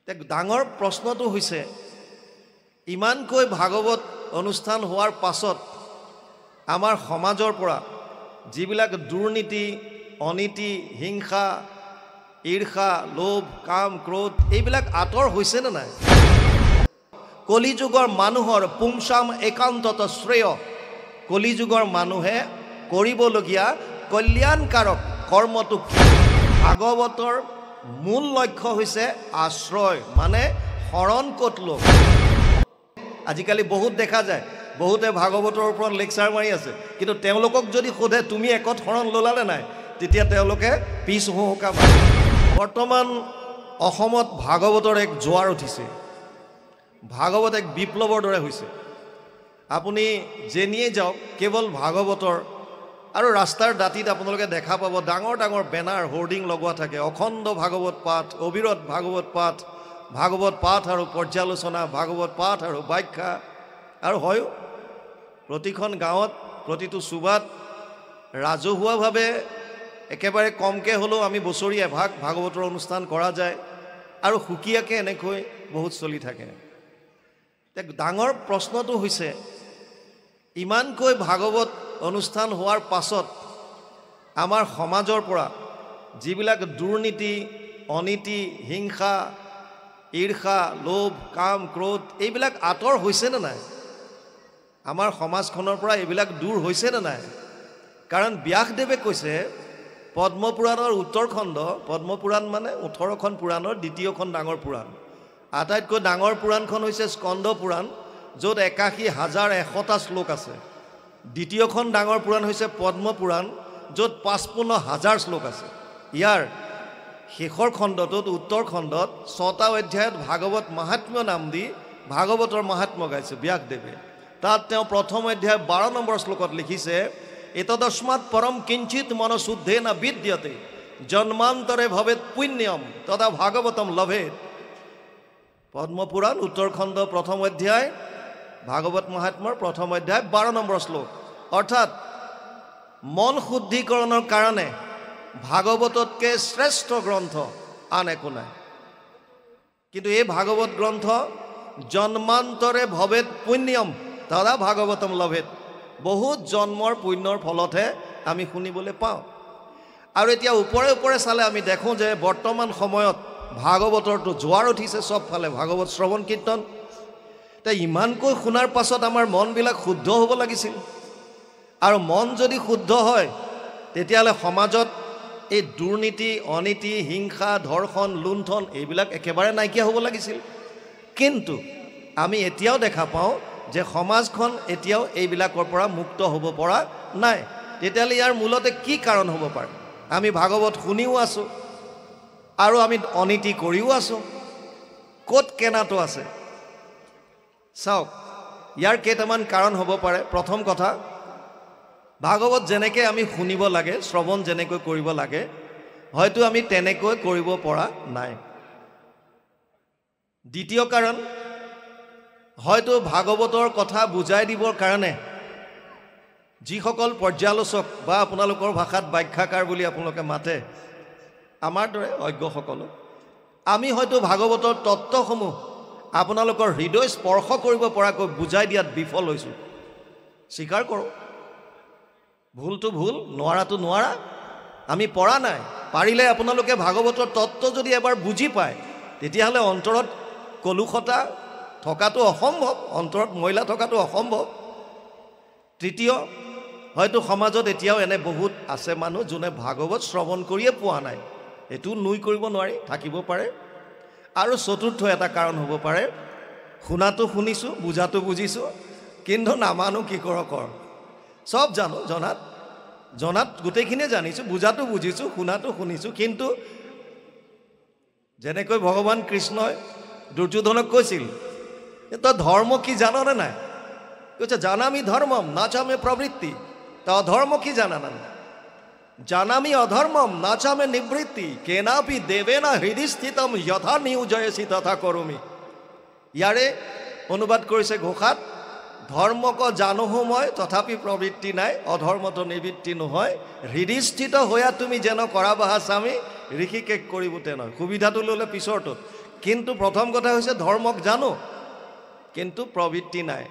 ডাঙৰ প্ৰশ্নটো হৈছে ইমানকৈ ভাগৱত অনুষ্ঠান হোৱাৰ পাছত আমাৰ সমাজৰ পৰা যিবিলাক দুৰ্নীতি অনীতি হিংসা ঈৰ্ষা লোভ কাম ক্ৰোধ এইবিলাক আঁতৰ হৈছে নে নাই কলিযুগৰ মানুহৰ পুংসাম একান্তত শ্ৰেয় কলিযুগৰ মানুহে কৰিবলগীয়া কল্যাণকাৰক কৰ্মটো ভাগৱতৰ মূল লক্ষ্য হৈছে আশ্ৰয় মানে শৰণ ক'ত লোক আজিকালি বহুত দেখা যায় বহুতে ভাগৱতৰ ওপৰত লেকচাৰ মাৰি আছে কিন্তু তেওঁলোকক যদি সোধে তুমি একত শৰণ ললানে নাই তেতিয়া তেওঁলোকে পিছ হুহুকা বৰ্তমান অসমত ভাগৱতৰ এক জোৱাৰ উঠিছে ভাগৱত এক বিপ্লৱৰ দৰে হৈছে আপুনি যেনিয়ে যাওক কেৱল ভাগৱতৰ আৰু ৰাস্তাৰ দাঁতিত আপোনালোকে দেখা পাব ডাঙৰ ডাঙৰ বেনাৰ হোৰ্ডিং লগোৱা থাকে অখণ্ড ভাগৱত পাঠ অবিৰত ভাগৱত পাঠ আৰু পৰ্যালোচনা ভাগৱত পাঠ আৰু ব্যাখ্যা আৰু হয়ো প্ৰতিখন গাঁৱত প্ৰতিটো সুবাত ৰাজহুৱাভাৱে একেবাৰে কমকৈ হ'লেও আমি বছৰি এভাগ ভাগৱতৰ অনুষ্ঠান কৰা যায় আৰু সুকীয়াকৈ এনেকৈ বহুত চলি থাকে ডাঙৰ প্ৰশ্নটো হৈছে ইমানকৈ ভাগৱত অনুষ্ঠান হোৱাৰ পাছত আমাৰ সমাজৰ পৰা যিবিলাক দুৰ্নীতি অনীতি হিংসা ঈৰ্ষা লোভ কাম ক্ৰোধ এইবিলাক আঁতৰ হৈছে নে নাই আমাৰ সমাজখনৰ পৰা এইবিলাক দূৰ হৈছে নে নাই কাৰণ ব্যাসদেৱে কৈছে পদ্মপুৰাণৰ উত্তৰখণ্ড পদ্মপুৰাণ মানে 18খন পুৰাণৰ দ্বিতীয়খন ডাঙৰ পুৰাণ আটাইতকৈ ডাঙৰ পুৰাণখন হৈছে স্কন্দ পুৰাণ য'ত ৮১,১০০টা শ্লোক আছে দ্বিতীয়খন ডাঙৰ পুৰাণ হৈছে পদ্মপুৰাণ য'ত ৫৫,০০০ শ্লোক আছে ইয়াৰ শেষৰ খণ্ডটোত উত্তৰ খণ্ডত ৬টা অধ্যায়ত ভাগৱত মাহাত্ম্য নাম দি ভাগৱতৰ মাহাত্ম্য গাইছে ব্যাসদেৱে তাত তেওঁ প্ৰথম অধ্যায় ১২ নম্বৰ শ্লোকত লিখিছে এতদস্মাৎ পৰম কিঞ্চিত মনশুদ্ধেন বিদ্যতে জন্মান্তৰে ভৱেৎ পুণ্যম তথা ভাগৱতম লভেৎ পদ্মপুৰাণ উত্তৰ খণ্ড প্ৰথম অধ্যায় ভাগৱত মহাত্ম্যৰ প্ৰথম অধ্যায় ১২ নম্বৰ শ্লোক অৰ্থাৎ মন শুদ্ধিকৰণৰ কাৰণে ভাগৱততকৈ শ্ৰেষ্ঠ গ্ৰন্থ আন একো নাই কিন্তু এই ভাগৱত গ্ৰন্থ জন্মান্তৰে ভৱেৎ পুণ্যম তথা ভাগৱতম লভেৎ বহুত জন্মৰ পুণ্যৰ ফলতহে আমি শুনিবলৈ পাওঁ আৰু এতিয়া ওপৰে ওপৰে চালে আমি দেখোঁ যে বৰ্তমান সময়ত ভাগৱতৰটো জোৱাৰ উঠিছে চবফালে ভাগৱত শ্ৰৱণ কীৰ্তন এতিয়া ইমানকৈ শুনাৰ পাছত আমাৰ মনবিলাক শুদ্ধ হ'ব লাগিছিল আৰু মন যদি শুদ্ধ হয় তেতিয়াহ'লে সমাজত এই দুৰ্নীতি অনীতি হিংসা ধৰ্ষণ লুণ্ঠন এইবিলাক একেবাৰে নাইকিয়া হ'ব লাগিছিল কিন্তু আমি এতিয়াও দেখা পাওঁ যে সমাজখন এতিয়াও এইবিলাকৰ পৰা মুক্ত হ'ব পৰা নাই তেতিয়াহ'লে ইয়াৰ মূলতে কি কাৰণ হ'ব পাৰে আমি ভাগৱত শুনিও আছোঁ আৰু আমি অনীতি কৰিও আছোঁ ক'ত কেনাটো আছে চাওক ইয়াৰ কেইটামান কাৰণ হ'ব পাৰে প্ৰথম কথা ভাগৱত যেনেকৈ আমি শুনিব লাগে শ্ৰৱণ যেনেকৈ কৰিব লাগে হয়তো আমি তেনেকৈ কৰিব পৰা নাই দ্বিতীয় কাৰণ হয়তো ভাগৱতৰ কথা বুজাই দিবৰ কাৰণে যিসকল পৰ্যালোচক বা আপোনালোকৰ ভাষাত ব্যাখ্যাকাৰ বুলি আপোনালোকে মাতে আমাৰ দৰে অজ্ঞসকলক আমি হয়তো ভাগৱতৰ তত্ত্বসমূহ আপোনালোকৰ হৃদয় স্পৰ্শ কৰিব পৰাকৈ বুজাই দিয়াত বিফল হৈছোঁ স্বীকাৰ কৰোঁ ভুলটো ভুল নোৱাৰাটো নোৱাৰা আমি পৰা নাই পাৰিলে আপোনালোকে ভাগৱতৰ তত্ত্ব যদি এবাৰ বুজি পায় তেতিয়াহ'লে অন্তৰত কলুষতা থকাটো অসম্ভৱ অন্তৰত ময়লা থকাটো অসম্ভৱ তৃতীয় হয়তো সমাজত এতিয়াও এনে বহুত আছে মানুহ যোনে ভাগৱত শ্ৰৱণ কৰিয়ে পোৱা নাই এইটো নুই কৰিব নোৱাৰি থাকিব পাৰে আৰু চতুৰ্থ এটা কাৰণ হ'ব পাৰে শুনাটো শুনিছোঁ বুজাটো বুজিছোঁ কিন্তু নামানো কি কৰ চব জানো জনাত গোটেইখিনিয়ে জানিছোঁ বুজাটো বুজিছোঁ শুনাটো শুনিছোঁ কিন্তু যেনেকৈ ভগৱান কৃষ্ণই দুৰ্যোধনক কৈছিল তই ধৰ্ম কি জাননে নাই কৈছে জানামি ধৰ্মম নাচামে প্ৰবৃত্তি তই অধৰ্ম কি জানা নাই জানামি অধৰ্মম নাচামে নিবৃত্তি কেনাপি দেবেনা হৃদয় স্থিতম যথা নিয়োজয়সি তথা কৰোমি ইয়াৰে অনুবাদ কৰিছে ঘোষাত ধৰ্মক জানোহো মই তথাপি প্ৰবৃত্তি নাই অধৰ্মতো নিবৃত্তি নহয় হৃদয়স্থিত হোৱা তুমি যেন কৰা বাহা স্বামী ঋষিকেশ কৰিব তেনয় সুবিধাটো ল'লে পিছৰটোত কিন্তু প্ৰথম কথা হৈছে ধৰ্মক জানো কিন্তু প্ৰবৃত্তি নাই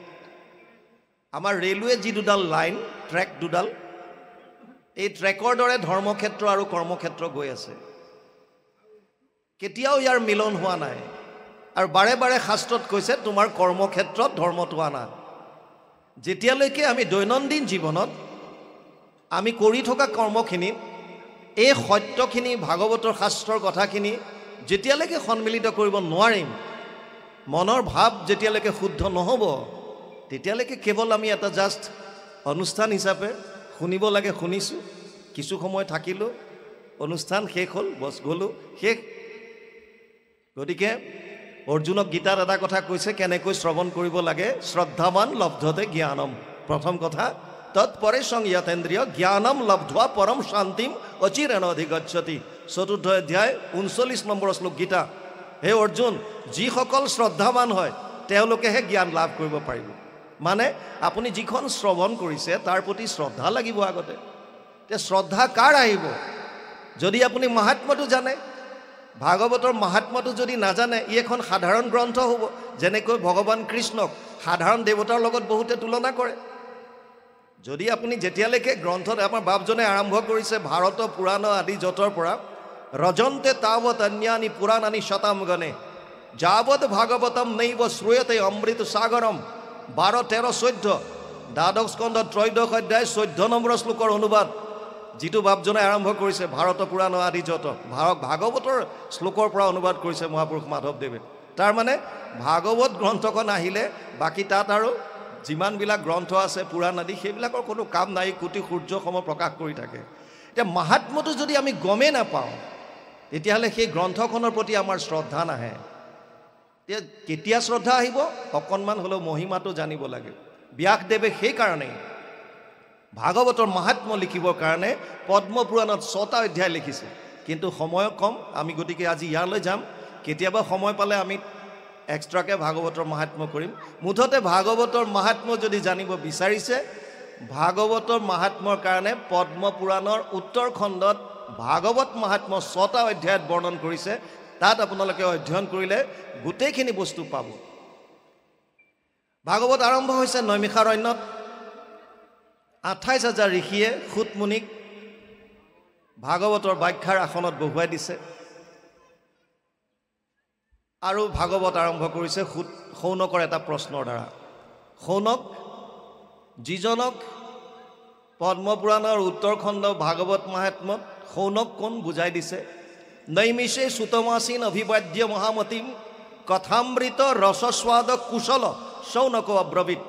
আমাৰ ৰেলৱে যি দুডাল লাইন ট্ৰেক দুডাল এই ট্ৰেকৰ দৰে ধৰ্মক্ষেত্ৰ আৰু কৰ্মক্ষেত্ৰ গৈ আছে কেতিয়াও ইয়াৰ মিলন হোৱা নাই আৰু বাৰে বাৰে শাস্ত্ৰত কৈছে তোমাৰ কৰ্মক্ষেত্ৰত ধৰ্মটো আনা যেতিয়ালৈকে আমি দৈনন্দিন জীৱনত আমি কৰি থকা কৰ্মখিনি এই সত্যখিনি ভাগৱতৰ শাস্ত্ৰৰ কথাখিনি যেতিয়ালৈকে সন্মিলিত কৰিব নোৱাৰিম মনৰ ভাৱ যেতিয়ালৈকে শুদ্ধ নহ'ব তেতিয়ালৈকে কেৱল আমি এটা জাষ্ট অনুষ্ঠান হিচাপে শুনিব লাগে শুনিছোঁ কিছু সময় থাকিলোঁ অনুষ্ঠান শেষ হ'ল বছ গ'লোঁ শেষ গতিকে অৰ্জুনক গীতাত এটা কথা কৈছে কেনেকৈ শ্ৰৱণ কৰিব লাগে শ্ৰদ্ধাৱান লব্ধতে জ্ঞানম প্ৰথম কথা তৎপৰে সংযতেন্দ্ৰিয় জ্ঞানম লব্ধোৱা পৰম শান্তিম অচিৰেণ অধিগচ্ছতি চতুৰ্থ অধ্যায় 39 নম্বৰ শ্লোক গীতা হে অৰ্জুন যিসকল শ্ৰদ্ধাৱান হয় তেওঁলোকেহে জ্ঞান লাভ কৰিব পাৰিব মানে আপুনি যিখন শ্ৰৱণ কৰিছে তাৰ প্ৰতি শ্ৰদ্ধা লাগিব আগতে তে শ্ৰদ্ধা কাৰ আহিব যদি আপুনি মহাত্মাটো জানে ভাগৱতৰ মহাত্মাটো যদি নাজানে ই এখন সাধাৰণ গ্ৰন্থ হ'ব যেনেকৈ ভগৱান কৃষ্ণক সাধাৰণ দেৱতাৰ লগত বহুতে তুলনা কৰে যদি আপুনি যেতিয়ালৈকে গ্ৰন্থত আমাৰ বাপজনে আৰম্ভ কৰিছে ভাৰত পুৰাণ আদি যতৰ পৰা ৰজন্তে তাৱত অন্যানি পুৰাণানি শতামগণে যাৱত ভাগৱতম নৈব শ্ৰুয়তে অমৃত সাগৰম 12, 13, 14 দ্বাদশ স্কন্ধ ত্ৰয়োদশ অধ্যায় 14 নম্বৰ শ্লোকৰ অনুবাদ যিটো বাপজনে আৰম্ভ কৰিছে ভাৰত পুৰাণ আদি যত ভাগৱতৰ শ্লোকৰ পৰা অনুবাদ কৰিছে মহাপুৰুষ মাধৱদেৱে তাৰ মানে ভাগৱত গ্ৰন্থখন আহিলে বাকি তাত আৰু যিমানবিলাক গ্ৰন্থ আছে পুৰাণ আদি সেইবিলাকৰ কোনো কাম নাই কোটি সূৰ্যসম প্ৰকাশ কৰি থাকে এতিয়া মহাত্মাটো যদি আমি গমেই নাপাওঁ তেতিয়াহ'লে সেই গ্ৰন্থখনৰ প্ৰতি আমাৰ শ্ৰদ্ধা নাহে কেতিয়া শ্ৰদ্ধা আহিব অকণমান হ'লেও মহিমাটো জানিব লাগে ব্যাসদেৱে সেইকাৰণেই ভাগৱতৰ মহাত্ম্য লিখিবৰ কাৰণে পদ্ম পুৰাণত 6টা অধ্যায় লিখিছে কিন্তু সময় কম আমি গতিকে আজি ইয়ালৈ যাম কেতিয়াবা সময় পালে আমি এক্সট্ৰাকে ভাগৱতৰ মহাত্ম্য কৰিম মুঠতে ভাগৱতৰ মহাত্ম্য যদি জানিব বিচাৰিছে ভাগৱতৰ মহাত্ম্যৰ কাৰণে পদ্ম পুৰাণৰ উত্তৰ খণ্ডত ভাগৱত মহাত্ম্য 6টা অধ্যায়ত বৰ্ণন কৰিছে তাত আপোনালোকে অধ্যয়ন কৰিলে গোটেইখিনি বস্তু পাব ভাগৱত আৰম্ভ হৈছে নৈমিষাৰণ্যত 28,000 ঋষিয়ে সুতমুনিক ভাগৱতৰ ব্যাখ্যাৰ আসনত বহুৱাই দিছে আৰু ভাগৱত আৰম্ভ কৰিছে শৌনকৰ এটা প্ৰশ্নৰ দ্বাৰা শৌনক যিজনক পদ্মপুৰাণৰ উত্তৰ খণ্ড ভাগৱত মহাত্ম্যত শৌনক কোন বুজাই দিছে নৈমিষে সুতমাসীন অভিবাদ্য মহামতিম কথামৃত ৰসস্বাদ কুশল শৌনক অব্ৰবীত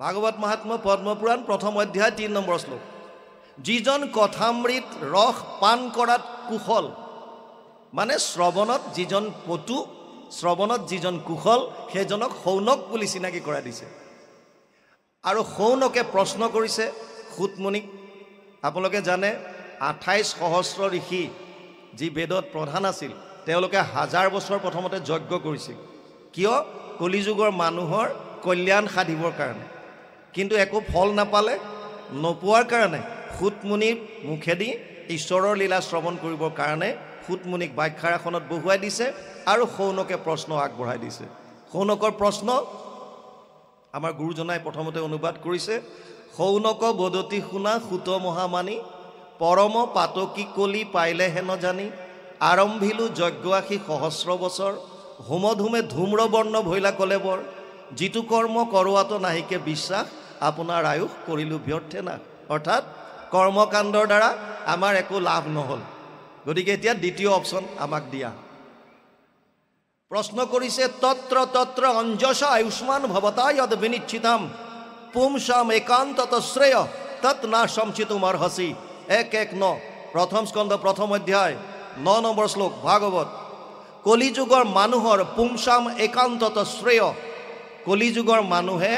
ভাগৱত মহাত্ম্য পদ্মপুৰাণ প্ৰথম অধ্যায় 3 নম্বৰ শ্লোক যিজন কথামৃত ৰস পান কৰাত কুশল মানে শ্ৰৱণত যিজন পটু শ্ৰৱণত যিজন কুশল সেইজনক শৌনক বুলি চিনাকি কৰা দিছে আৰু শৌনকে প্ৰশ্ন কৰিছে সুতমুনিক আপোনালোকে জানে 28 সহস্ৰ ঋষি যি বেদত প্ৰধান আছিল তেওঁলোকে 1000 বছৰ প্ৰথমতে যজ্ঞ কৰিছিল কিয় কলিযুগৰ মানুহৰ কল্যাণ সাধিবৰ কাৰণে কিন্তু একো ফল নাপালে নোপোৱাৰ কাৰণে সুতমুনিৰ মুখেদি ঈশ্বৰৰ লীলা শ্ৰৱণ কৰিবৰ কাৰণে সুতমুনিক ব্যাখ্যাৰ আসনত বহুৱাই দিছে আৰু শৌনকে প্ৰশ্ন আগবঢ়াই দিছে শৌনকৰ প্ৰশ্ন আমাৰ গুৰুজনাই প্ৰথমতে অনুবাদ কৰিছে শৌনক বদতি শুনা সুত মহামানী পৰম পাতকী কলি পাইলে হেন জানি আৰম্ভিলো যজ্ঞাসী সহস্ৰ বছৰ হোমধুমে ধূম্ৰবৰ্ণ ভৈলা কলেবৰ যিটো কৰ্ম কৰোৱাটো নাহিকে বিশ্বাস আপোনাৰ আয়ুষ কৰিলো ব্যৰ্থে না অৰ্থাৎ কৰ্মকাণ্ডৰ দ্বাৰা আমাৰ একো লাভ নহ'ল গতিকে এতিয়া দ্বিতীয় অপশ্যন আমাক দিয়া প্ৰশ্ন কৰিছে তত্ৰ তত্ৰ অঞ্জস আয়ুষ্মান ভৱতা যদ বিনিশ্চিতম পুংসাম একান্তত শ্ৰেয় তৎ না সমচিতুম অৰ্হসি 1:1-9 প্ৰথম স্কন্ধ প্ৰথম অধ্যায় 9 নম্বৰ শ্লোক ভাগৱত কলিযুগৰ মানুহৰ পুংসাম একান্তত শ্ৰেয় কলিযুগৰ মানুহে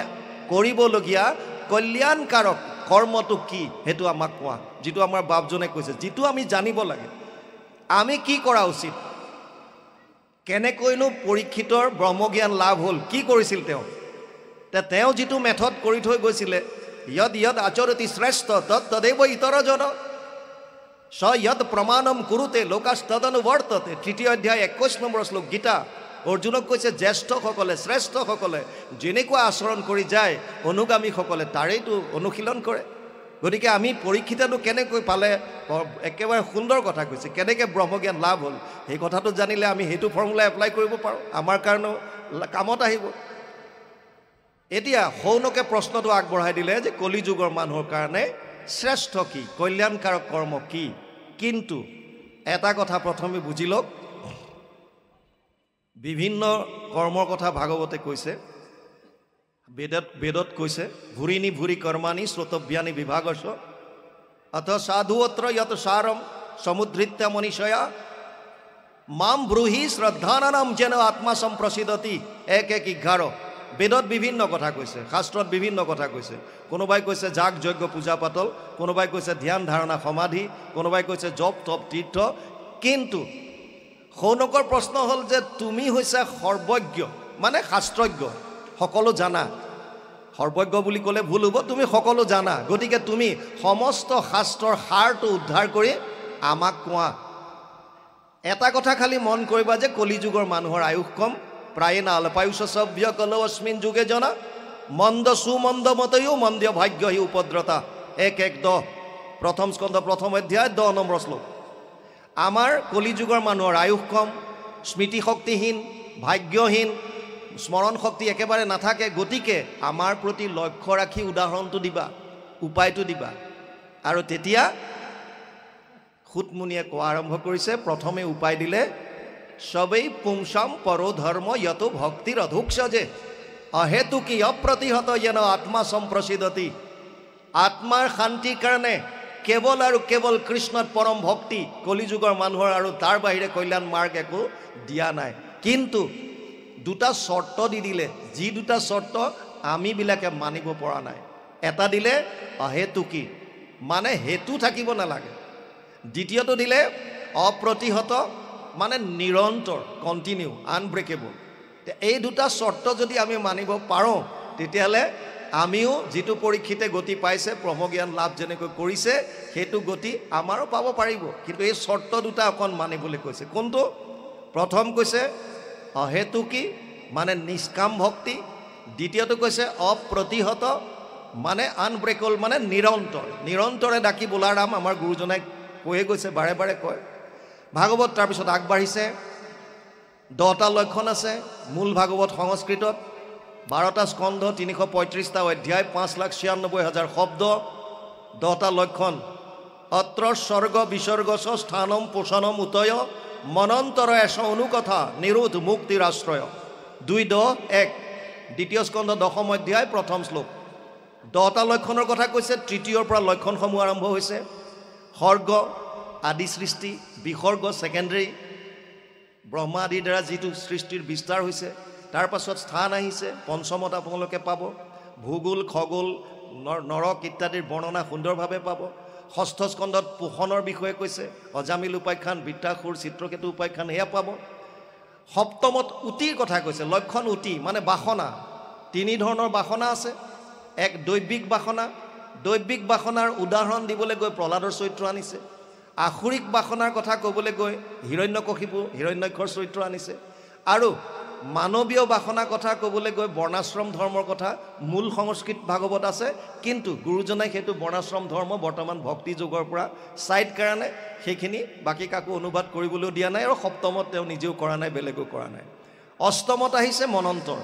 কৰিবলগীয়া কল্যাণকাৰক কৰ্মটো কি হেতু আমাক কোৱা যেটো আমাৰ বাপজনে কৈছে যেটো আমি জানিব লাগে আমি কি কৰা উচিত কেনেকৈনো পৰীক্ষিতৰ ব্ৰহ্মজ্ঞান লাভ হ'ল কি কৰিছিল তেওঁ যেটো মেথড কৰি থৈ গৈছিলে ইয়দ ইয়দ আচৰতি শ্ৰেষ্ঠ তৎ তদেৱ ইতৰজন স যৎ প্ৰমাণম কুৰুতে লোকাস্তদনুবৰ্ততে 3 অধ্যায় 21 নম্বৰ শ্লোক গীতা অৰ্জুনক কৈছে জ্যেষ্ঠসকলে শ্ৰেষ্ঠসকলে যেনেকুৱা আচৰণ কৰি যায় অনুগামীসকলে তাৰেইতো অনুশীলন কৰে গতিকে আমি পৰীক্ষিতটো কেনেকৈ পালে একেবাৰে সুন্দৰ কথা কৈছে কেনেকৈ ব্ৰহ্মজ্ঞান লাভ হ'ল সেই কথাটো জানিলে আমি সেইটো ফৰ্মুলা এপ্লাই কৰিব পাৰোঁ আমাৰ কাৰণে কামত আহিব এতিয়া সৌনকে প্ৰশ্নটো আগবঢ়াই দিলে যে কলি যুগৰ মানুহৰ কাৰণে শ্ৰেষ্ঠ কি কল্যাণকাৰক কৰ্ম কি কিন্তু এটা কথা প্ৰথমে বুজি লওক বিভিন্ন কৰ্মৰ কথা ভাগৱতে কৈছে বেদত কৈছে ভুৰিনি ভুৰি কৰ্মানি শ্ৰোতব্যানি বিভাগস্য অথ সাধুঅত্ৰ যত সাৰম সমুদ্ৰিত্য মনীষয়া মাম ব্ৰূহি শ্ৰদ্ধানানাম যেন আত্মা সম্প্ৰসিদতি 1:11 বেদত বিভিন্ন কথা কৈছে শাস্ত্ৰত বিভিন্ন কথা কৈছে কোনোবাই কৈছে যাগ যজ্ঞ পূজা পাতল কোনোবাই কৈছে ধ্যান ধাৰণা সমাধি কোনোবাই কৈছে জপ তপ তীৰ্থ কিন্তু সৌনকৰ প্ৰশ্ন হ'ল যে তুমি হৈছে সৰ্বজ্ঞ মানে শাস্ত্ৰজ্ঞ সকলো জানা সৰ্বজ্ঞ বুলি ক'লে ভুল হ'ব তুমি সকলো জানা গতিকে তুমি সমস্ত শাস্ত্ৰৰ সাৰটো উদ্ধাৰ কৰি আমাক কোৱা এটা কথা খালি মন কৰিবা যে কলি যুগৰ মানুহৰ আয়ুস কম প্ৰায় না অল্পায়ুষ সভ্য কল অস্মিন যুগে জনা মন্দ সুমন্দ মতয়ো মন্দ ভাগ্য হি উপদ্ৰতা 1:10 প্ৰথম স্কন্ধ প্ৰথম অধ্যায় 10 নম্বৰ শ্লোক আমাৰ কলি যুগৰ মানুহৰ আয়ুস কম স্মৃতি শক্তিহীন ভাগ্যহীন স্মৰণ শক্তি একেবাৰে নাথাকে গতিকে আমাৰ প্ৰতি লক্ষ্য ৰাখি উদাহৰণটো দিবা উপায়টো দিবা আৰু তেতিয়া খুটমুনিয়ে কোৱা আৰম্ভ কৰিছে প্ৰথমে উপায় দিলে সবেই পুংসাম পৰো ধৰ্ম যত ভক্তিৰ অধুক্ষজে অহেতুকি অপ্ৰতিহত যেন আত্মা সম্প্ৰসিদতি আত্মাৰ শান্তিৰ কাৰণে কেৱল আৰু কেৱল কৃষ্ণত পৰম ভক্তি কলি যুগৰ মানুহৰ আৰু তাৰ বাহিৰে কল্যাণ মাৰ্গ একো দিয়া নাই কিন্তু দুটা শৰ্ত দি দিলে যি দুটা শৰ্ত আমিবিলাকে মানিব পৰা নাই এটা দিলে অহেতুকি মানে হেতু থাকিব নালাগে দ্বিতীয়টো দিলে অপ্ৰতিহত মানে নিৰন্তৰ কণ্টিনিউ আনব্ৰেকেবল এই দুটা শৰ্ত যদি আমি মানিব পাৰোঁ তেতিয়াহ'লে আমিও যিটো পৰীক্ষিতে গতি পাইছে ব্ৰহ্মজ্ঞান লাভ যেনেকৈ কৰিছে সেইটো গতি আমাৰো পাব পাৰিব কিন্তু এই শৰ্ত দুটা অকণ মানিবলৈ কৈছে কোনটো প্ৰথম কৈছে অহেতুকি মানে নিষ্কাম ভক্তি দ্বিতীয়টো কৈছে অপ্ৰতিহত মানে আনব্ৰেকেবল মানে নিৰন্তৰে ডাকি বোলাৰাম আমাৰ গুৰুজনাই কৈয়ে গৈছে বাৰে বাৰে কয় ভাগৱত তাৰপিছত আগবাঢ়িছে 10টা লক্ষণ আছে মূল ভাগৱত সংস্কৃতত 12টা স্কন্ধ 335টা অধ্যায় 5,96,000 শব্দ 10টা লক্ষণ অত্ৰ স্বৰ্গ বিসৰ্গস স্থানম পোষণম উতয় মনন্তৰ এষ অনুকথা নিৰোধ মুক্তিৰ আশ্ৰয় 2:1 দ্বিতীয় স্কন্ধ 10ম অধ্যায় প্ৰথম শ্লোক 10টা লক্ষণৰ কথা কৈছে তৃতীয়ৰ পৰা লক্ষণসমূহ আৰম্ভ হৈছে সৰ্গ আদি সৃষ্টি বিসৰ্গ সেকেন্ডাৰী ব্ৰহ্মা আদিৰ দ্বাৰা যিটো সৃষ্টিৰ বিস্তাৰ হৈছে তাৰ পাছত স্থান আহিছে পঞ্চমত আপোনালোকে পাব ভূগোল খগোল নৰক ইত্যাদিৰ বৰ্ণনা সুন্দৰভাৱে পাব ষষ্ঠ স্কন্ধত পোষণৰ বিষয়ে কৈছে অজামিল উপাখ্যান বৃত্তাসুৰ চিত্ৰকেতু উপাখ্যান এয়া পাব সপ্তমত উতিৰ কথা কৈছে লক্ষণ উতি মানে বাসনা তিনি ধৰণৰ বাসনা আছে এক দৈবিক বাসনাৰ উদাহৰণ দিবলৈ গৈ প্ৰহ্লাদৰ চৰিত্ৰ আনিছে আসুৰিক বাসনাৰ কথা ক'বলৈ গৈ হিৰণ্যকশিপু হিৰণ্যক্ষৰ চৰিত্ৰ আনিছে আৰু মানৱীয় বাসনা কথা ক'বলৈ গৈ বৰ্ণাশ্ৰম ধৰ্মৰ কথা মূল সংস্কৃত ভাগৱত আছে কিন্তু গুৰুজনাই সেইটো বৰ্ণাশ্ৰম ধৰ্ম বৰ্তমান ভক্তি যুগৰ পৰা চাইড কাৰণে সেইখিনি বাকী কাকো অনুবাদ কৰিবলৈও দিয়া নাই আৰু সপ্তমত তেওঁ নিজেও কৰা নাই বেলেগো কৰা নাই অষ্টমত আহিছে মনন্তৰ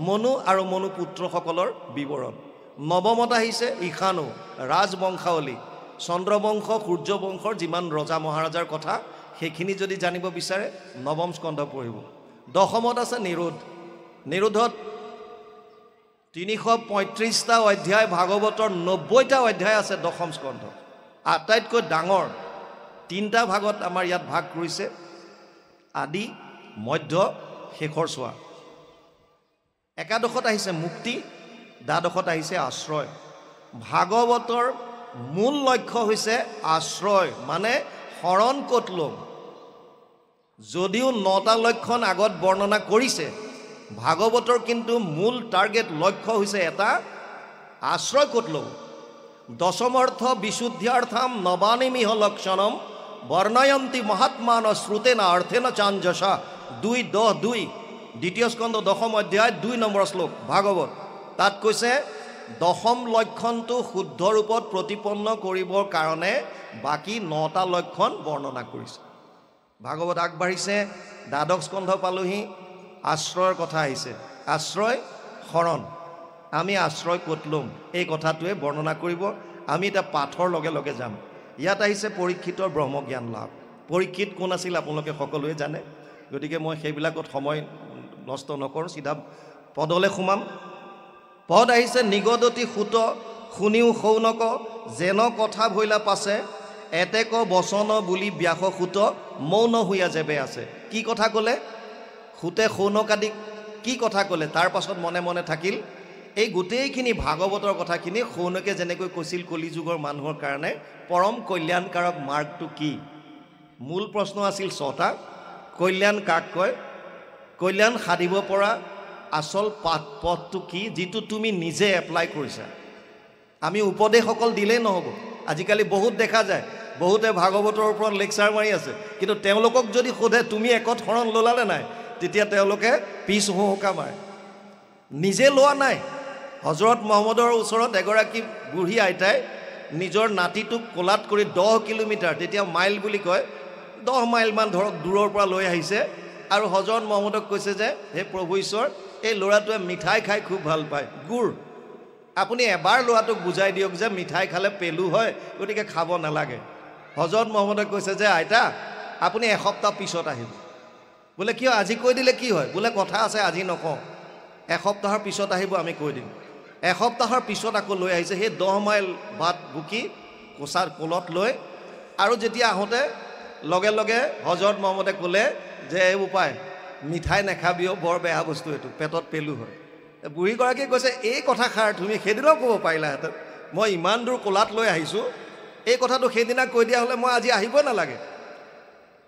মনু আৰু মনু পুত্ৰসকলৰ বিৱৰণ নৱমত আহিছে ঈশানু ৰাজবংশাৱলী চন্দ্ৰবংশ সূৰ্যবংশৰ যিমান ৰজা মহাৰাজাৰ কথা সেইখিনি যদি জানিব বিচাৰে নৱম স্কন্ধ পঢ়িব দশমত আছে নিৰোধত 335টা অধ্যায় ভাগৱতৰ 90টা অধ্যায় আছে দশম স্কন্ধ আটাইতকৈ ডাঙৰ 3টা ভাগত আমাৰ ইয়াত ভাগ কৰিছে আদি মধ্য শেষৰ চোৱা একাদশত আহিছে মুক্তি দ্বাদশত আহিছে আশ্ৰয় ভাগৱতৰ মূল লক্ষ্য হৈছে আশ্ৰয় মানে শৰণ ক'ত ল'ম যদিও 9টা লক্ষণ আগত বৰ্ণনা কৰিছে ভাগৱতৰ কিন্তু মূল টাৰ্গেট লক্ষ্য হৈছে এটা আশ্ৰয় ক'ত ল'ব দশম অৰ্থ বিশুদ্ধ্যাৰ্থম নবানিমিহ লক্ষণম বৰ্ণয়ন্তি মহাত্মান শ্ৰুতেনা অৰ্থেন চাঞ্জসা 2:10-2 দ্বিতীয় স্কন্ধ 10ম অধ্যায় 2 নম্বৰ শ্লোক ভাগৱত তাত কৈছে দশম লক্ষণটো শুদ্ধ ৰূপত প্ৰতিপন্ন কৰিবৰ কাৰণে বাকি 9টা লক্ষণ বৰ্ণনা কৰিছে ভাগৱত আগবাঢ়িছে দ্বাদশ স্কন্ধ পালোহি আশ্ৰয়ৰ কথা আহিছে আশ্ৰয় শৰণ আমি আশ্ৰয় ক'ত ল'ম এই কথাটোৱে বৰ্ণনা কৰিব আমি এটা পাঠৰ লগে লগে যাম ইয়াত আহিছে পৰীক্ষিতৰ ব্ৰহ্মজ্ঞান লাভ পৰীক্ষিত কোন আছিল আপোনালোকে সকলোৱে জানে গতিকে মই সেইবিলাকত সময় নষ্ট নকৰোঁ চিধা পদলৈ সোমাম পদ আহিছে নিগদতি সুত শুনিও শৌনক যেন কথা ভৈলা পাছে এতেক বচন বুলি ব্যাস সুত মৌন হৈয়া যেবে আছে কি কথা ক'লে সুতে শৌনক আদি কি কথা ক'লে তাৰ পাছত মনে মনে থাকিল এই গোটেইখিনি ভাগৱতৰ কথাখিনি শৌনকে যেনেকৈ কৈছিল কলিযুগৰ মানুহৰ কাৰণে পৰম কল্যাণকাৰক মাৰ্গটো কি মূল প্ৰশ্ন আছিল 6টা কল্যাণ কাক কয় কল্যাণ সাধিব পৰা আসল পথটো কি যেটো তুমি নিজে এপ্লাই কৰিছা আমি উপদেশ অকল দিলেই নহ'ব আজিকালি বহুত দেখা যায় বহুতে ভাগৱতৰ ওপৰত লেকচাৰ মাৰি আছে কিন্তু তেওঁলোকক যদি সোধে তুমি একত শৰণ ল'লানে নাই তেতিয়া তেওঁলোকে পিছ হুঁকা মাৰে নিজে লোৱা নাই হজৰত মহম্মদৰ ওচৰত এগৰাকী বুঢ়ী আইতাই নিজৰ নাতিটোক কোলাত কৰি 10 কিলোমিটাৰ তেতিয়া মাইল বুলি কয় 10 মাইলমান ধৰক দূৰৰ পৰা লৈ আহিছে আৰু হজৰত মহম্মদক কৈছে যে হে প্ৰভু ঈশ্বৰ এই ল'ৰাটোৱে মিঠাই খাই খুব ভাল পায় গুড় আপুনি এবাৰ ল'ৰাটোক বুজাই দিয়ক যে মিঠাই খালে পেলু হয় গতিকে খাব নালাগে হজৰত মহম্মদে কৈছে যে আইতা আপুনি এসপ্তাহ পিছত আহিব বোলে কিয় আজি কৈ দিলে কি হয় বোলে কথা আছে আজি নকওঁ এসপ্তাহৰ পিছত আহিব আমি কৈ দিম এসপ্তাহৰ পিছত আকৌ লৈ আহিছে সেই 10 মাইল বাট বুকি কোচাৰ কোলত লৈ আৰু যেতিয়া আহোঁতে লগে লগে হজৰত মহম্মদে ক'লে যে এই উপায় মিঠাই নাখাবিও বৰ বেয়া বস্তু এইটো পেটত পেলু হয় বুঢ়ীগৰাকীয়ে কৈছে এই কথাষাৰ তুমি সেইদিনাও ক'ব পাৰিলাহেঁতেন মই ইমান দূৰ কোলাত লৈ আহিছোঁ এই কথাটো সেইদিনা কৈ দিয়া হ'লে মই আজি আহিব নালাগে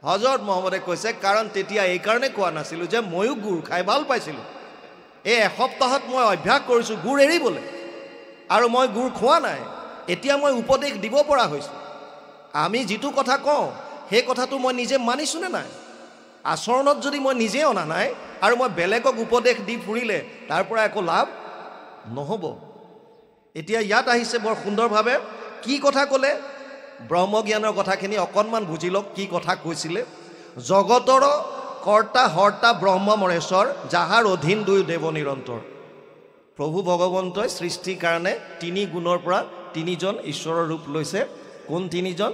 হজৰত মহম্মদে কৈছে কাৰণ তেতিয়া এই কাৰণে কোৱা নাছিলোঁ যে ময়ো গুড় খাই ভাল পাইছিলোঁ এই এসপ্তাহত মই অভ্যাস কৰিছোঁ গুড় এৰিবলৈ আৰু মই গুড় খোৱা নাই এতিয়া মই উপদেশ দিব পৰা হৈছোঁ আমি যিটো কথা কওঁ সেই কথাটো মই নিজে মানিছোঁনে নাই আচৰণত যদি মই নিজে অনা নাই আৰু মই বেলেগক উপদেশ দি ফুৰিলে তাৰ পৰা একো লাভ নহ'ব এতিয়া ইয়াত আহিছে বৰ সুন্দৰভাৱে কি কথা ক'লে ব্ৰহ্মজ্ঞানৰ কথাখিনি অকণমান বুজি লওক কি কথা কৈছিলে জগতৰ কৰ্তা হৰ্তা ব্ৰহ্ম মহেশ্বৰ যাহাৰ অধীন 2 দেৱ নিৰন্তৰ প্ৰভু ভগৱন্তই সৃষ্টিৰ কাৰণে 3 গুণৰ পৰা 3জন ঈশ্বৰৰ ৰূপ লৈছে কোন 3জন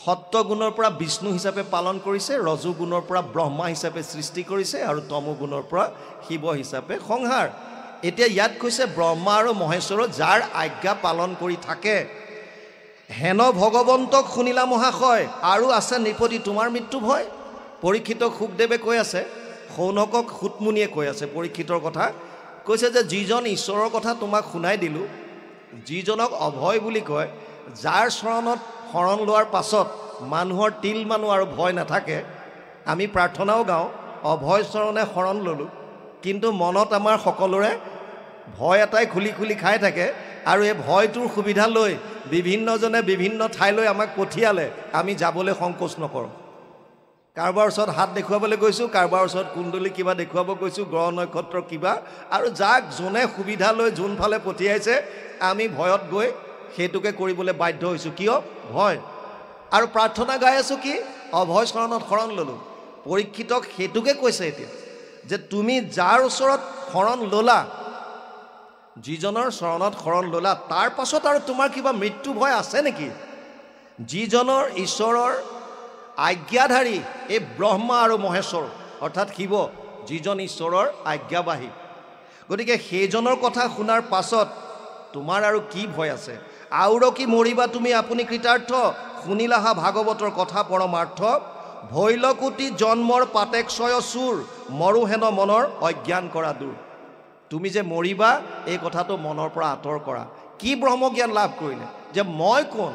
সত্য গুণৰ পৰা বিষ্ণু হিচাপে পালন কৰিছে ৰজু গুণৰ পৰা ব্ৰহ্মা হিচাপে সৃষ্টি কৰিছে আৰু তমো গুণৰ পৰা শিৱ হিচাপে সংহাৰ এতিয়া ইয়াত কৈছে ব্ৰহ্মা আৰু মহেশ্বৰ যাৰ আজ্ঞা পালন কৰি থাকে হেন ভগৱন্তক শুনিলা মহাশয় আৰু আছে নিপতি তোমাৰ মৃত্যু ভয় পৰীক্ষিতক সুখদেৱে কৈ আছে শৌনকক সুতমুনিয়ে কৈ আছে পৰীক্ষিতৰ কথা কৈছে যে যিজন ঈশ্বৰৰ কথা তোমাক শুনাই দিলোঁ যিজনক অভয় বুলি কয় যাৰ চৰণত শৰণ লোৱাৰ পাছত মানুহৰ তিল মানুহ আৰু ভয় নাথাকে আমি প্ৰাৰ্থনাও গাওঁ অভয় চৰণে শৰণ ল'লোঁ কিন্তু মনত আমাৰ সকলোৰে ভয় এটাই খুলি খুলি খাই থাকে আৰু এই ভয়টোৰ সুবিধা লৈ বিভিন্নজনে বিভিন্ন ঠাইলৈ আমাক পঠিয়ালে আমি যাবলৈ সংকোচ নকৰোঁ কাৰোবাৰ ওচৰত হাত দেখুৱাবলৈ গৈছোঁ কাৰোবাৰ ওচৰত কুণ্ডলী কিবা দেখুৱাব গৈছোঁ গ্ৰহ নক্ষত্ৰ কিবা আৰু যাক যোনে সুবিধা লৈ যোনফালে পঠিয়াইছে আমি ভয়ত গৈ সেইটোকে কৰিবলৈ বাধ্য হৈছোঁ কিয় ভয় আৰু প্ৰাৰ্থনা গাই আছোঁ কি অভয় চৰণত শৰণ ল'লোঁ পৰীক্ষিতক সেইটোকে কৈছে এতিয়া যে তুমি যাৰ ওচৰত শৰণ ল'লা যিজনৰ চৰণত শৰণ ল'লা তাৰ পাছত আৰু তোমাৰ কিবা মৃত্যু ভয় আছে নেকি যিজনৰ ঈশ্বৰৰ আজ্ঞাধাৰী এই ব্ৰহ্মা আৰু মহেশ্বৰ অৰ্থাৎ শিৱ যিজন ঈশ্বৰৰ আজ্ঞাবাহী গতিকে সেইজনৰ কথা শুনাৰ পাছত তোমাৰ আৰু কি ভয় আছে আউৰ কি মৰিবা তুমি আপুনি কৃতাৰ্থ শুনিলাহা ভাগৱতৰ কথা পৰমাৰ্থ ভৈলকুটি জন্মৰ পাতেক্ষয় চুৰ মৰুহেন মনৰ অজ্ঞান কৰা দূৰ তুমি যে মৰিবা এই কথাটো মনৰ পৰা আঁতৰ কৰা কি ব্ৰহ্মজ্ঞান লাভ কৰিলে যে মই কোন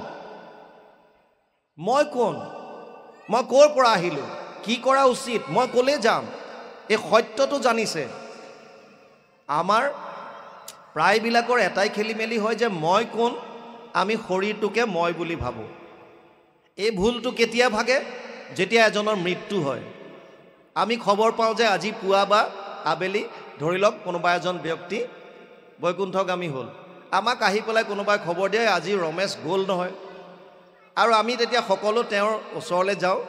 মই ক'ৰ পৰা আহিলোঁ কি কৰা উচিত মই ক'লৈ যাম এই সত্যটো জানিছে আমাৰ প্ৰায়বিলাকৰ এটাই খেলি মেলি হয় যে মই কোন আমি শৰীৰটোকে মই বুলি ভাবোঁ এই ভুলটো কেতিয়া ভাগে যেতিয়া এজনৰ মৃত্যু হয় আমি খবৰ পাওঁ যে আজি পুৱা বা আবেলি ধৰি লওক কোনোবা এজন ব্যক্তি বৈকুণ্ঠগামী হ'ল আমাক আহি পেলাই কোনোবাই খবৰ দিয়ে আজি ৰমেশ গ'ল নহয় আৰু আমি তেতিয়া সকলো তেওঁৰ ওচৰলৈ যাওঁ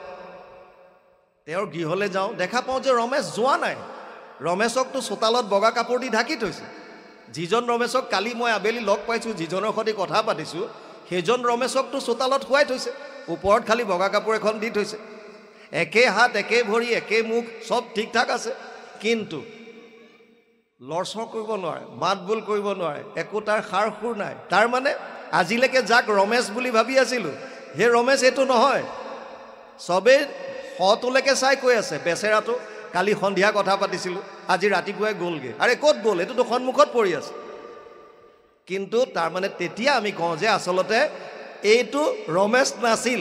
তেওঁৰ গৃহলৈ যাওঁ দেখা পাওঁ যে ৰমেশ যোৱা নাই ৰমেশকতো চোতালত বগা কাপোৰ দি ঢাকি থৈছে যিজন ৰমেশক কালি মই আবেলি লগ পাইছোঁ যিজনৰ সৈতে কথা পাতিছোঁ সেইজন ৰমেশকতো চোতালত শুৱাই থৈছে ওপৰত খালি বগা কাপোৰ এখন দি থৈছে একে হাত একে ভৰি একে মুখ সব ঠিক ঠাক আছে কিন্তু লৰচৰ কৰিব নোৱাৰে মাত বোল কৰিব নোৱাৰে একো তাৰ সাৰ সুৰ নাই তাৰ মানে আজিলৈকে যাক ৰমেশ বুলি ভাবি আছিলোঁ সেই ৰমেশ এইটো নহয় সবেই হটোলৈকে চাই কৈ আছে বেচেৰাটো কালি সন্ধিয়া কথা পাতিছিলোঁ আজি ৰাতিপুৱাই গ'লগৈ আৰে ক'ত গ'ল এইটোতো সন্মুখত পৰি আছে কিন্তু তাৰ মানে তেতিয়া আমি কওঁ যে আচলতে এইটো ৰমেশ নাছিল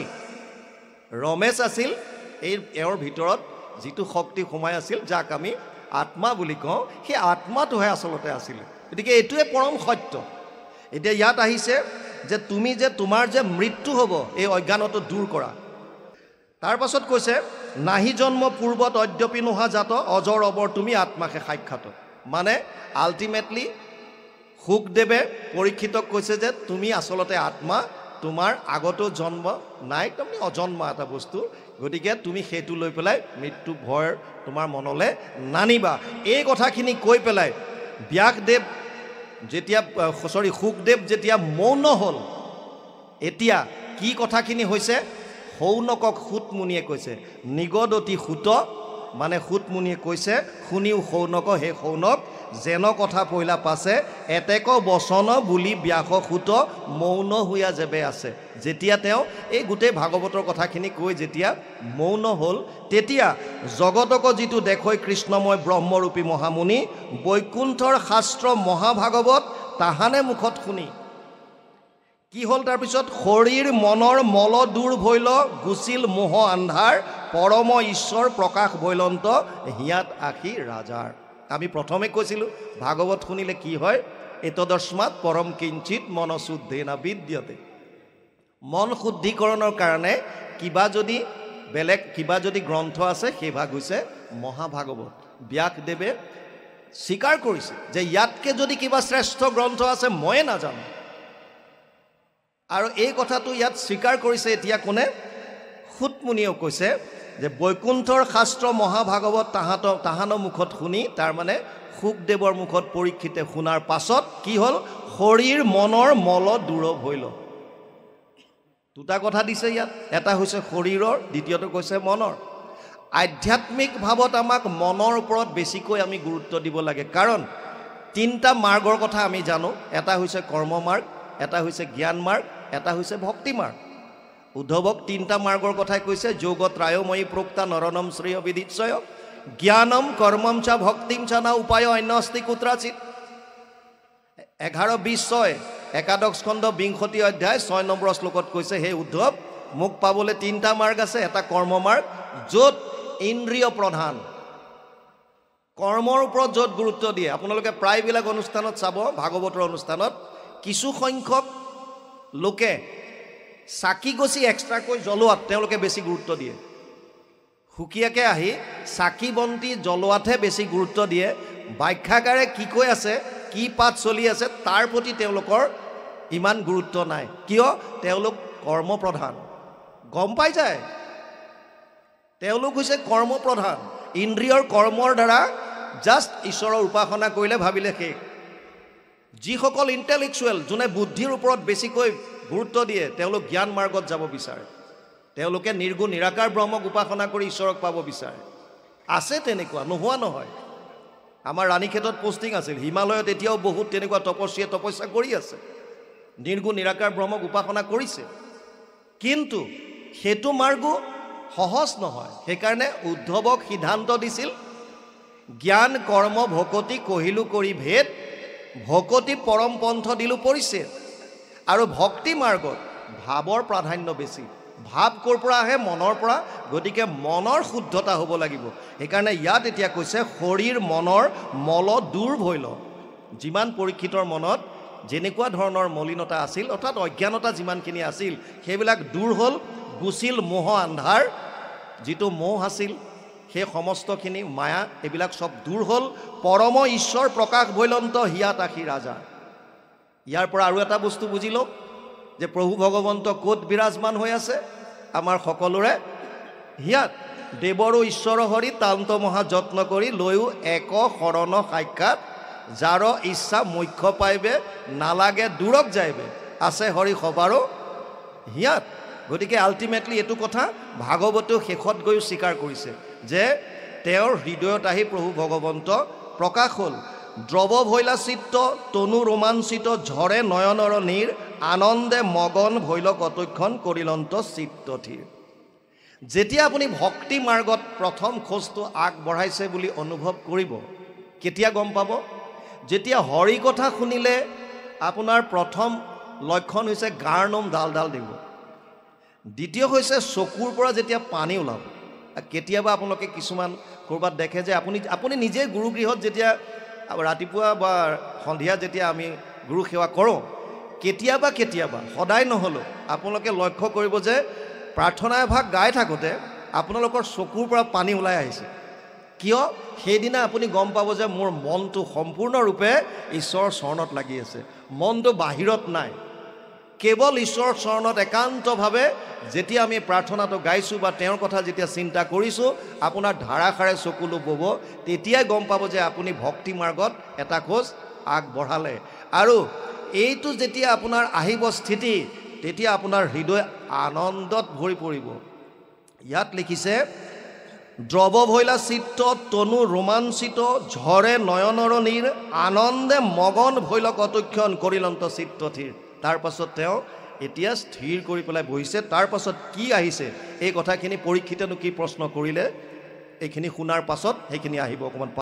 ৰমেশ আছিল এওঁৰ ভিতৰত যিটো শক্তি সোমাই আছিল যাক আমি আত্মা বুলি কওঁ সেই আত্মাটোহে আচলতে আছিলে গতিকে এইটোৱে পৰম সত্য এতিয়া ইয়াত আহিছে যে তুমি যে তোমাৰ যে মৃত্যু হ'ব এই অজ্ঞানটো দূৰ কৰা তাৰ পাছত কৈছে নাহি জন্ম পূৰ্বত অদ্যপি নোহা জাত অজৰ অবৰ তুমি আত্মাকে সাক্ষাৎ মানে আল্টিমেটলি শুকদেৱে পৰীক্ষিতক কৈছে যে তুমি আচলতে আত্মা তোমাৰ আগতো জন্ম নাই তুমি অজন্মা এটা বস্তু গতিকে তুমি সেইটো লৈ পেলাই মৃত্যু ভয় তোমাৰ মনলৈ নানিবা এই কথাখিনি কৈ পেলাই ব্যাসদেৱ যেতিয়া শুকদেৱ যেতিয়া মৌন হ'ল এতিয়া কি কথাখিনি হৈছে সৌনকক সুতমুনিয়ে কৈছে নিগদতি সুত মানে সুতমুনিয়ে কৈছে শুনিও সৌনক হে সৌনক যেন কথা পইলা পাছে এতেক বচন বুলি ব্যাস সুত মৌন হৈয়া যেবে আছে যেতিয়া তেওঁ এই গোটেই ভাগৱতৰ কথাখিনি কৈ যেতিয়া মৌন হ'ল তেতিয়া জগতক যিটো দেখৈ কৃষ্ণময় ব্ৰহ্মৰূপী মহামুনি বৈকুণ্ঠৰ শাস্ত্ৰ মহাভাগৱত তাহানে মুখত শুনি কি হ'ল তাৰপিছত শৰীৰ মনৰ মল দূৰ ভৈল গুচিল মোহ আন্ধাৰ পৰম ঈশ্বৰ প্ৰকাশ ভৈলন্ত হিয়াত আখি ৰাজাৰ আমি প্ৰথমে কৈছিলোঁ ভাগৱত শুনিলে কি হয় এতদস্মাৎ পৰম কিঞ্চিত মনশুদ্ধেনা বিদ্যতে মন শুদ্ধিকৰণৰ কাৰণে বেলেগ কিবা যদি গ্ৰন্থ আছে সেই ভাগ হৈছে মহাভাগৱত ব্যাসদেৱে স্বীকাৰ কৰিছে যে ইয়াতকৈ যদি কিবা শ্ৰেষ্ঠ গ্ৰন্থ আছে ময়ে নাজানো আৰু এই কথাটো ইয়াত স্বীকাৰ কৰিছে এতিয়া কোনে সুতমুনিয়েও কৈছে যে বৈকুণ্ঠৰ শাস্ত্ৰ মহাভাগৱত তাহানৰ মুখত শুনি তাৰ মানে শুকদেৱৰ মুখত পৰীক্ষিতে শুনাৰ পাছত কি হ'ল শৰীৰ মনৰ মল দূৰ ভৈল দুটা কথা দিছে ইয়াত এটা হৈছে শৰীৰৰ দ্বিতীয়টো কৈছে মনৰ আধ্যাত্মিক ভাৱত আমাক মনৰ ওপৰত বেছিকৈ আমি গুৰুত্ব দিব লাগে কাৰণ তিনিটা মাৰ্গৰ কথা আমি জানো এটা হৈছে কৰ্ম মাৰ্গ এটা হৈছে জ্ঞান মাৰ্গ এটা হৈছে ভক্তি মাৰ্গ উদ্ধৱক তিনিটা মাৰ্গৰ কথাই কৈছে যোগত্ৰায়ময়ী প্ৰোক্তা নৰনম শ্ৰেয় বিদিচ্ছয় জ্ঞানম কৰ্মম চ ভক্তিম চ না উপায় অন্য অস্তি কুত্ৰাচিত 11:20 একাদশ খণ্ড 20 অধ্যায় 6 নম্বৰ শ্লোকত কৈছে হে উদ্ধৱ মোক পাবলৈ তিনিটা মাৰ্গ আছে এটা কৰ্ম মাৰ্গ য'ত ইন্দ্ৰিয় প্ৰধান কৰ্মৰ ওপৰত য'ত গুৰুত্ব দিয়ে আপোনালোকে প্ৰায়বিলাক অনুষ্ঠানত চাব ভাগৱতৰ অনুষ্ঠানত কিছু সংখ্যক লোকে চাকি গছি এক্সট্ৰাকৈ জ্বলোৱাত তেওঁলোকে বেছি গুৰুত্ব দিয়ে সুকীয়াকৈ আহি চাকি বন্তি জ্বলোৱাতহে বেছি গুৰুত্ব দিয়ে ব্যাখ্যাকাৰে কি কৈ আছে কি পাঠ চলি আছে তাৰ প্ৰতি তেওঁলোকৰ ইমান গুৰুত্ব নাই কিয় তেওঁলোক কৰ্মপ্ৰধান গম পাই যায় তেওঁলোক হৈছে কৰ্মপ্ৰধান ইন্দ্ৰিয়ৰ কৰ্মৰ দ্বাৰা জাষ্ট ঈশ্বৰৰ উপাসনা কৰিলে ভাবিলে শেষ যিসকল ইণ্টেলেকচুৱেল যোনে বুদ্ধিৰ ওপৰত বেছিকৈ গুৰুত্ব দিয়ে তেওঁলোক জ্ঞান মাৰ্গত যাব বিচাৰে তেওঁলোকে নিৰ্গুণ নিৰাকাৰ ব্ৰহ্মক উপাসনা কৰি ঈশ্বৰক পাব বিচাৰে আছে তেনেকুৱা নোহোৱা নহয় আমাৰ ৰাণীক্ষেত্ৰত পোষ্টিং আছিল হিমালয়ত এতিয়াও বহুত তেনেকুৱা তপস্যা কৰি আছে নিৰ্গুণ নিৰাকাৰ ব্ৰহ্মক উপাসনা কৰিছে কিন্তু সেইটো মাৰ্গ সহজ নহয় সেইকাৰণে উদ্ধৱক সিদ্ধান্ত দিছিল জ্ঞান কৰ্ম ভকতি কহিলো কৰি ভেদ ভকতি পৰম পন্থ দিলো পৰিছে আৰু ভক্তি মাৰ্গত ভাৱৰ প্ৰাধান্য বেছি ভাৱ ক'ৰ পৰা আহে মনৰ পৰা গতিকে মনৰ শুদ্ধতা হ'ব লাগিব সেইকাৰণে ইয়াত এতিয়া কৈছে শৰীৰ মনৰ মল দূৰ ভৈল যিমান পৰীক্ষিতৰ মনত যেনেকুৱা ধৰণৰ মলিনতা আছিল অৰ্থাৎ অজ্ঞানতা যিমানখিনি আছিল সেইবিলাক দূৰ হ'ল গুচিল মোহ আন্ধাৰ যিটো মোহ আছিল সেই সমস্তখিনি মায়া এইবিলাক সব দূৰ হ'ল পৰম ঈশ্বৰ প্ৰকাশ ভৈলন্ত হিয়াত আখি ৰাজা ইয়াৰ পৰা আৰু এটা বস্তু বুজি লওক যে প্ৰভু ভগৱন্ত ক'ত বিৰাজমান হৈ আছে আমাৰ সকলোৰে হিয়াত দেৱৰো ঈশ্বৰ হৰি তান্ত মহা যত্ন কৰি লৈও এক শৰণ সাক্ষাৎ যাৰ ইচ্ছা মুখ্য পাইবে নালাগে দূৰক যাইবে আছে হৰি সবাৰো হিয়াত গতিকে আল্টিমেটলি এইটো কথা ভাগৱতেও শেষত গৈ স্বীকাৰ কৰিছে যে তেওঁৰ হৃদয়ত আহি প্ৰভু ভগৱন্ত প্ৰকাশ হ'ল দ্ৰৱ ভৈলা চিত্ত তনু ৰোমাঞ্চিত ঝৰে নয়নৰ নীৰ আনন্দে মগন ভৈল কতক্ষণ কৰিলন্ত চিত্ত থিৰ যেতিয়া আপুনি ভক্তি মাৰ্গত প্ৰথম খোজটো আগবঢ়াইছে বুলি অনুভৱ কৰিব কেতিয়া গম পাব যেতিয়া হৰি কথা শুনিলে আপোনাৰ প্ৰথম লক্ষণ হৈছে গাৰ নোম ডাল ডাল দিব দ্বিতীয় হৈছে চকুৰ পৰা যেতিয়া পানী ওলাব কেতিয়াবা আপোনালোকে কিছুমান কৰবাত দেখে যে আপুনি নিজে গুৰুগৃহত যেতিয়া ৰাতিপুৱা বা সন্ধিয়া যেতিয়া আমি গুৰু সেৱা কৰোঁ কেতিয়াবা সদায় নহ'লেও আপোনালোকে লক্ষ্য কৰিব যে প্ৰাৰ্থনা এভাগ গাই থাকোঁতে আপোনালোকৰ চকুৰ পৰা পানী ওলাই আহিছে কিয় সেইদিনা আপুনি গম পাব যে মোৰ মনটো সম্পূৰ্ণৰূপে ঈশ্বৰৰ চৰণত লাগি আছে মনটো বাহিৰত নাই কেৱল ঈশ্বৰৰ চৰণত একান্তভাৱে যেতিয়া আমি প্ৰাৰ্থনাটো গাইছোঁ বা তেওঁৰ কথা যেতিয়া চিন্তা কৰিছোঁ আপোনাৰ ধাৰাসাৰে চকুলো বব তেতিয়াই গম পাব যে আপুনি ভক্তি মাৰ্গত এটা খোজ আগবঢ়ালে আৰু এইটো যেতিয়া আপোনাৰ আহিব স্থিতি তেতিয়া আপোনাৰ হৃদয় আনন্দত ভৰি পৰিব ইয়াত লিখিছে দ্ৰৱ ভৈলা চিত্ত তনু ৰোমাঞ্চিত ঝৰে নয়নৰ নীৰ আনন্দে মগন ভৈল কতক্ষণ কৰিলন্ত চিত্ত থিৰ তাৰ পাছত তেওঁ এতিয়া স্থিৰ কৰি পেলাই বহিছে তাৰ পাছত কি আহিছে এই কথাখিনি পৰীক্ষিতেনো কি প্ৰশ্ন কৰিলে এইখিনি শুনাৰ পাছত সেইখিনি আহিব অকণমান